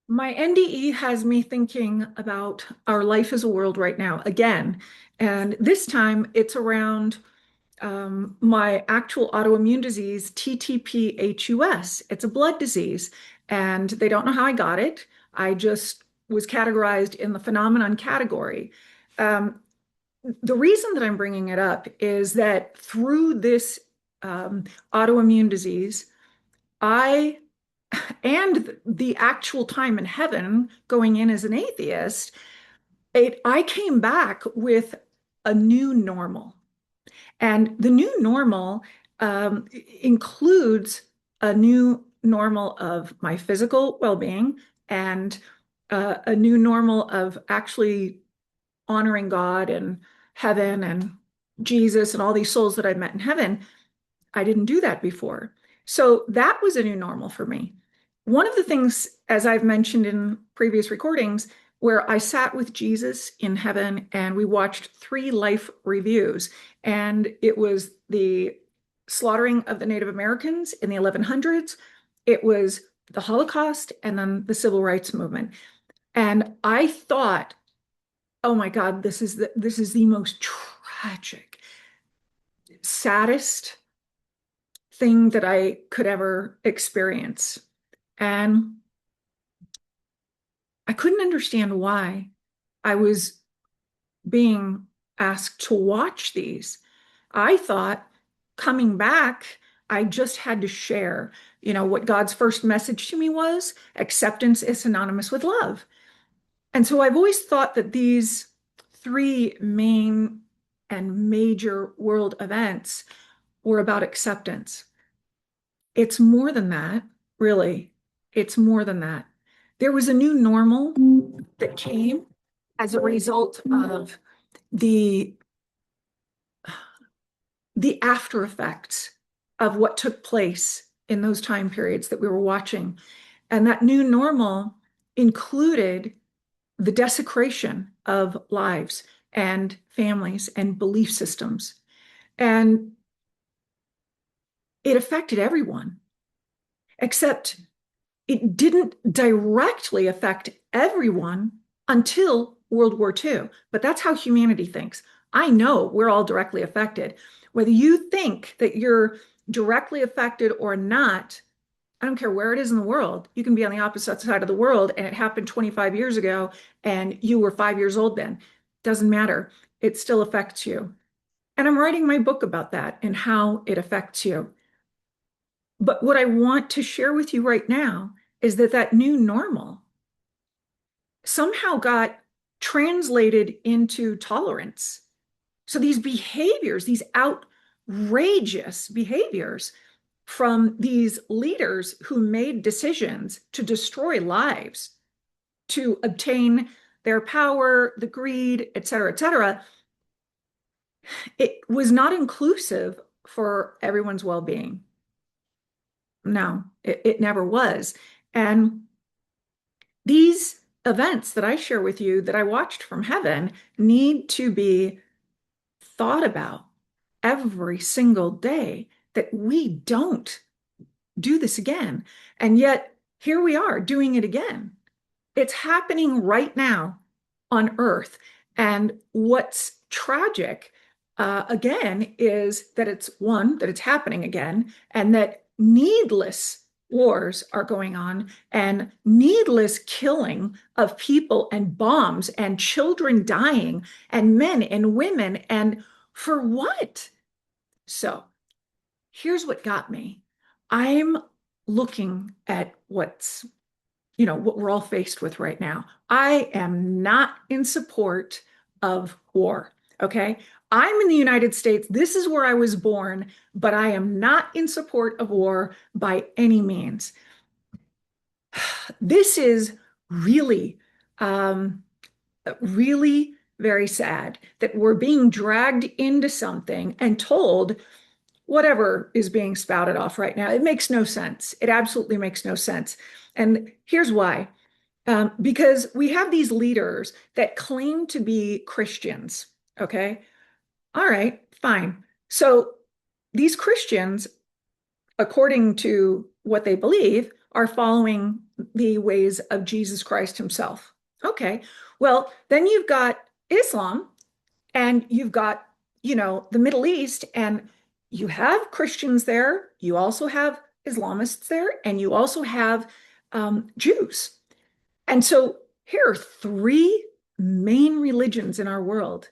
My NDE has me thinking about our life as a world right now again. And this time it's around my actual autoimmune disease, TTP-HS. It's a blood disease, and they don't know how I got it. I just was categorized in the phenomenon category. Um, the reason that I'm bringing it up is that through this um, autoimmune disease, I and the actual time in heaven going in as an atheist, I came back with a new normal. And the new normal includes a new normal of my physical well-being and a new normal of actually honoring God and heaven and Jesus and all these souls that I've met in heaven. I didn't do that before. So that was a new normal for me. One of the things, as I've mentioned in previous recordings, where I sat with Jesus in heaven and we watched three life reviews, and it was the slaughtering of the Native Americans in the 1100s, it was the Holocaust, and then the Civil Rights Movement. And I thought, oh my God, this is the most tragic, saddest thing that I could ever experience. And I couldn't understand why I was being asked to watch these. I thought coming back, I just had to share, what God's first message to me was acceptance is synonymous with love. And so I've always thought that these three main and major world events were about acceptance. It's more than that, really. It's more than that. There was a new normal that came as a result of the the after effects of what took place in those time periods that we were watching. And that new normal included the desecration of lives and families and belief systems. And it affected everyone, except it didn't directly affect everyone until World War II. But that's how humanity thinks. I know we're all directly affected. Whether you think that you're directly affected or not, I don't care where it is in the world. You can be on the opposite side of the world and it happened 25 years ago and you were 5 years old then. Doesn't matter. It still affects you. And I'm writing my book about that and how it affects you. But what I want to share with you right now is that that new normal somehow got translated into tolerance. So these behaviors, these outrageous behaviors from these leaders who made decisions to destroy lives, to obtain their power, the greed, et cetera, it was not inclusive for everyone's well-being. No, it never was. And these events that I share with you that I watched from heaven need to be thought about every single day that we don't do this again. And yet here we are doing it again. It's happening right now on Earth. And what's tragic, again, is that it's one, that it's happening again, and that needless wars are going on and needless killing of people and bombs and children dying and men and women. And for what? So here's what got me. I'm looking at what we're all faced with right now. I am not in support of war. Okay. I'm in the United States. This is where I was born, but I am not in support of war by any means. This is really, um, really very sad that we're being dragged into something and told whatever is being spouted off right now. It makes no sense. It absolutely makes no sense. And here's why. Because we have these leaders that claim to be Christians. Okay. All right, fine. So these Christians, according to what they believe, are following the ways of Jesus Christ himself. Okay. Well, then you've got Islam and you've got, the Middle East, and you have Christians there. You also have Islamists there, and you also have Jews. And so here are three main religions in our world.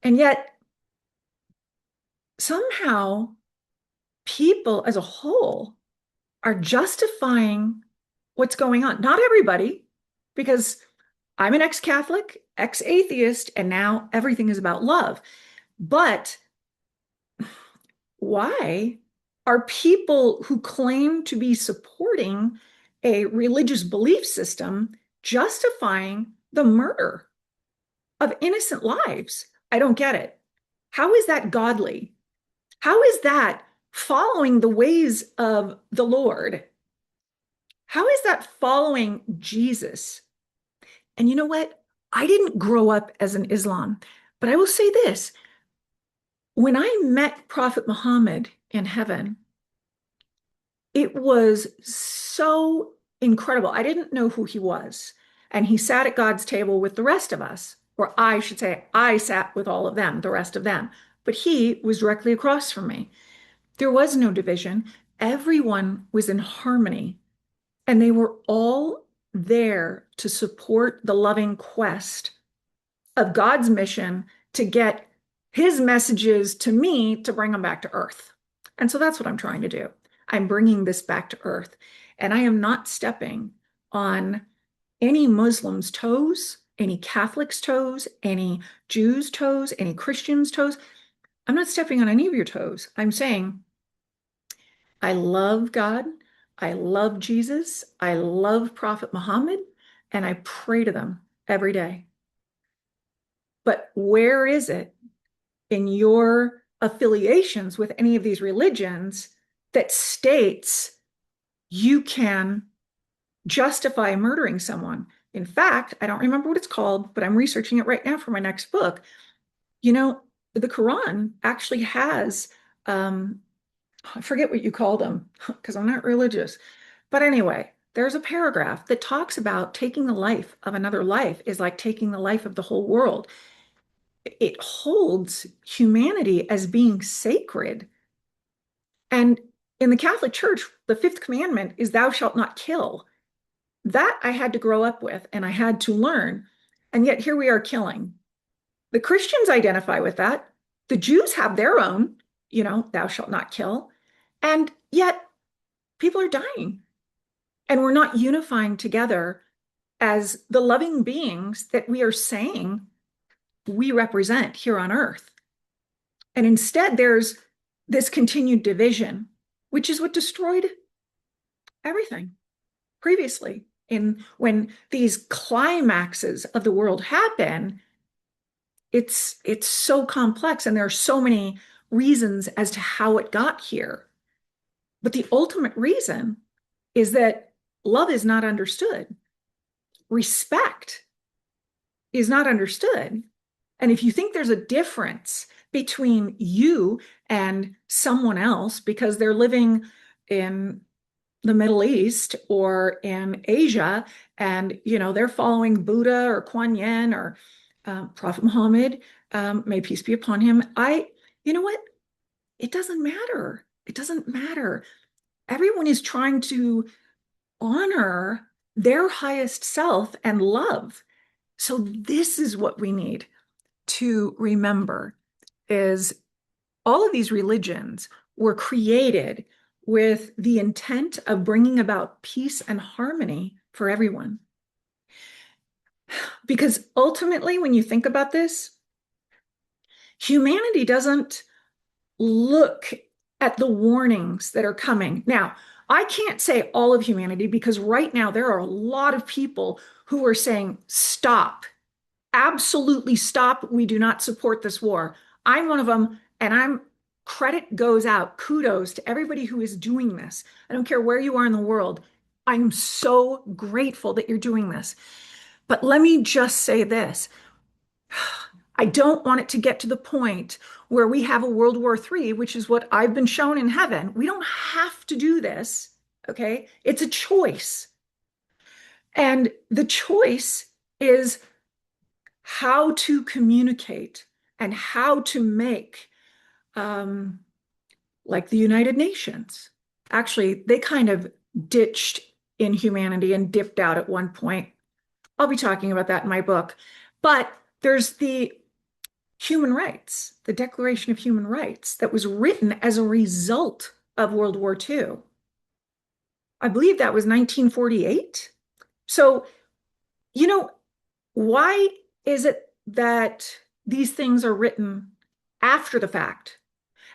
And yet, somehow, people as a whole are justifying what's going on. Not everybody, because I'm an ex-Catholic, ex-atheist, and now everything is about love. But why are people who claim to be supporting a religious belief system justifying the murder of innocent lives? I don't get it. How is that godly? How is that following the ways of the Lord? How is that following Jesus? And you know what? I didn't grow up as an Islam, but I will say this. When I met Prophet Muhammad in heaven, it was so incredible. I didn't know who he was. And he sat at God's table with the rest of us, or I should say, I sat with all of them, the rest of them. But he was directly across from me. There was no division. Everyone was in harmony, and they were all there to support the loving quest of God's mission to get his messages to me to bring them back to earth. And so that's what I'm trying to do. I'm bringing this back to earth. And I am not stepping on any Muslim's toes, any Catholic's toes, any Jews' toes, any Christians' toes. I'm not stepping on any of your toes. I'm saying, I love God. I love Jesus. I love Prophet Muhammad, and I pray to them every day. But where is it in your affiliations with any of these religions that states you can justify murdering someone? In fact, I don't remember what it's called, but I'm researching it right now for my next book. The Quran actually has, I forget what you call them because I'm not religious. But anyway, there's a paragraph that talks about taking the life of another life is like taking the life of the whole world. It holds humanity as being sacred. And in the Catholic Church, the fifth commandment is thou shalt not kill. That I had to grow up with and I had to learn. And yet here we are killing. The Christians identify with that. The Jews have their own, thou shalt not kill. And yet people are dying. And we're not unifying together as the loving beings that we are saying we represent here on earth. And instead, there's this continued division, which is what destroyed everything previously. When these climaxes of the world happen, it's so complex, and there are so many reasons as to how it got here. But the ultimate reason is that love is not understood. Respect is not understood. And if you think there's a difference between you and someone else because they're living in the Middle East or in Asia and, they're following Buddha or Kuan Yin or Prophet Muhammad, may peace be upon him. You know what? It doesn't matter. It doesn't matter. Everyone is trying to honor their highest self and love. So this is what we need to remember is all of these religions were created with the intent of bringing about peace and harmony for everyone. Because ultimately, when you think about this, humanity doesn't look at the warnings that are coming. Now, I can't say all of humanity because right now there are a lot of people who are saying, stop, absolutely stop. We do not support this war. I'm one of them, and credit goes out, kudos to everybody who is doing this. I don't care where you are in the world. I'm so grateful that you're doing this. But let me just say this. I don't want it to get to the point where we have a World War III, which is what I've been shown in heaven. We don't have to do this, okay? It's a choice. And the choice is how to communicate and how to make, um, like the United Nations. Actually, they kind of ditched inhumanity and dipped out at one point. I'll be talking about that in my book. But there's the human rights, the Declaration of Human Rights, that was written as a result of World War II. I believe that was 1948. So, you know, why is it that these things are written after the fact?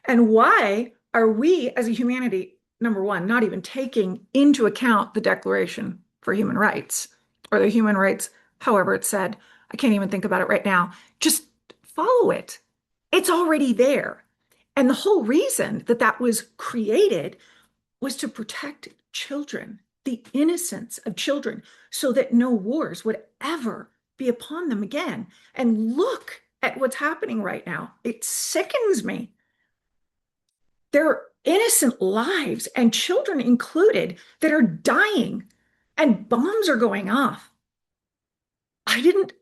And why are we as a humanity, number one, not even taking into account the Declaration for Human Rights or the human rights, however it's said? I can't even think about it right now. Just follow it. It's already there. And the whole reason that that was created was to protect children, the innocence of children, so that no wars would ever be upon them again. And look at what's happening right now. It sickens me. There are innocent lives, and children included, that are dying, and bombs are going off. I didn't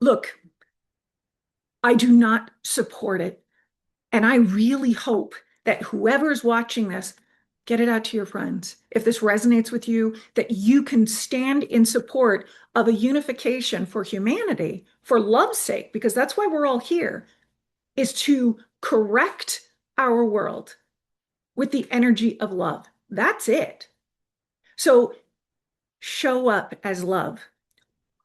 look, I do not support it. And I really hope that whoever's watching this, get it out to your friends. If this resonates with you, that you can stand in support of a unification for humanity, for love's sake, because that's why we're all here, is to correct our world with the energy of love. That's it. So show up as love.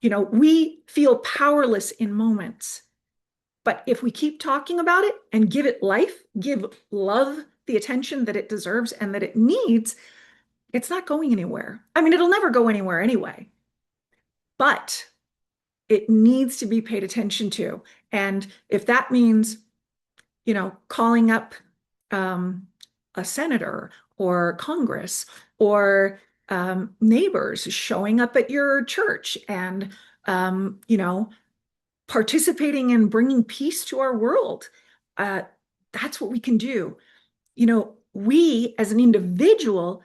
You know, we feel powerless in moments, but if we keep talking about it and give it life, give love the attention that it deserves and that it needs, it's not going anywhere. I mean, it'll never go anywhere anyway, but it needs to be paid attention to. And if that means, you know, calling up a senator or Congress or neighbors, showing up at your church and, you know, participating in bringing peace to our world. That's what we can do. You know, we as an individual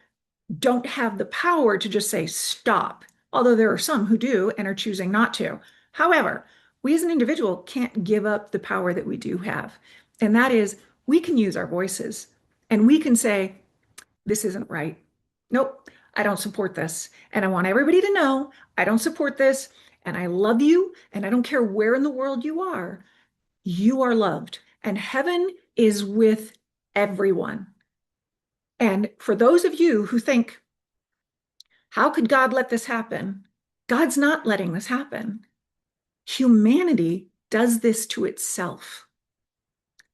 don't have the power to just say stop, although there are some who do and are choosing not to. However, we as an individual can't give up the power that we do have. And that is, we can use our voices and we can say, this isn't right. Nope, I don't support this. And I want everybody to know I don't support this. And I love you. And I don't care where in the world you are loved. And heaven is with everyone. And for those of you who think, how could God let this happen? God's not letting this happen. Humanity does this to itself.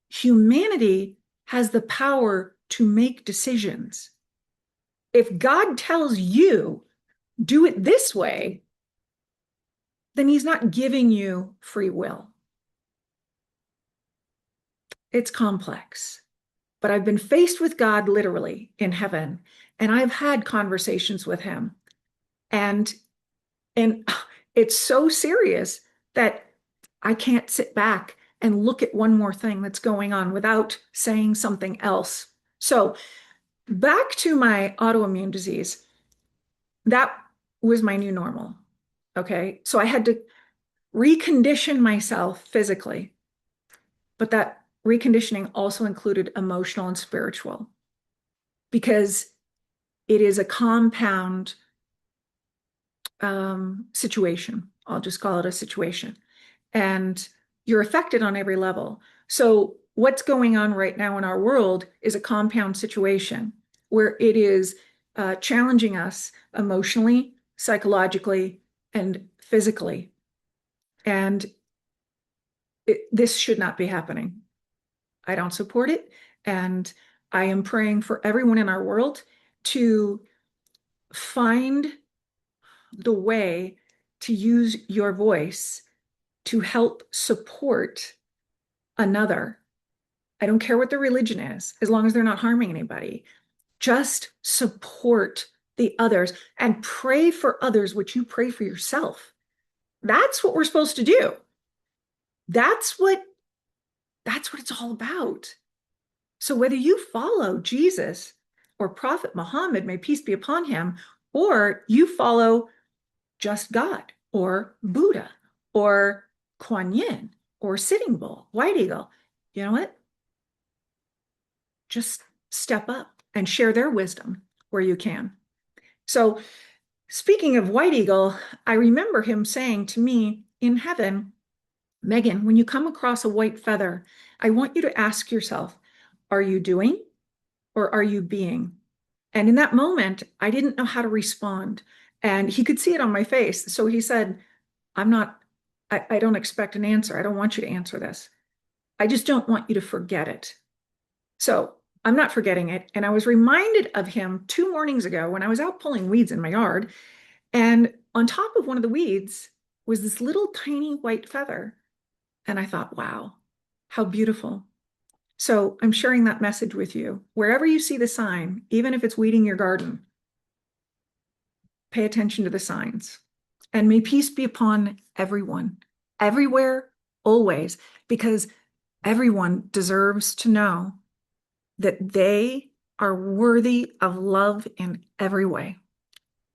Humanity has the power to make decisions. If God tells you, do it this way, then he's not giving you free will. It's complex. But I've been faced with God literally in heaven, and I've had conversations with him. And it's so serious that I can't sit back and look at one more thing that's going on without saying something else. So back to my autoimmune disease, that was my new normal. Okay. So I had to recondition myself physically, but that reconditioning also included emotional and spiritual, because it is a compound situation. I'll just call it a situation. And you're affected on every level. So what's going on right now in our world is a compound situation where it is challenging us emotionally, psychologically, and physically. And this should not be happening. I don't support it. And I am praying for everyone in our world to find the way to use your voice to help support another. I don't care what their religion is, as long as they're not harming anybody. Just support the others and pray for others what you pray for yourself. That's what we're supposed to do. That's what it's all about. So whether you follow Jesus or Prophet Muhammad, may peace be upon him, or you follow just God or Buddha or Kuan Yin or Sitting Bull, White Eagle. You know what? Just step up and share their wisdom where you can. So, speaking of White Eagle, I remember him saying to me in heaven, Megan, when you come across a white feather, I want you to ask yourself, are you doing or are you being? And in that moment, I didn't know how to respond. And he could see it on my face. So he said, I'm not, I don't expect an answer. I don't want you to answer this. I just don't want you to forget it. So I'm not forgetting it. And I was reminded of him 2 mornings ago when I was out pulling weeds in my yard. And on top of one of the weeds was this little tiny white feather. And I thought, wow, how beautiful. So I'm sharing that message with you. Wherever you see the sign, even if it's weeding your garden, pay attention to the signs. And may peace be upon everyone, everywhere, always, because everyone deserves to know that they are worthy of love in every way.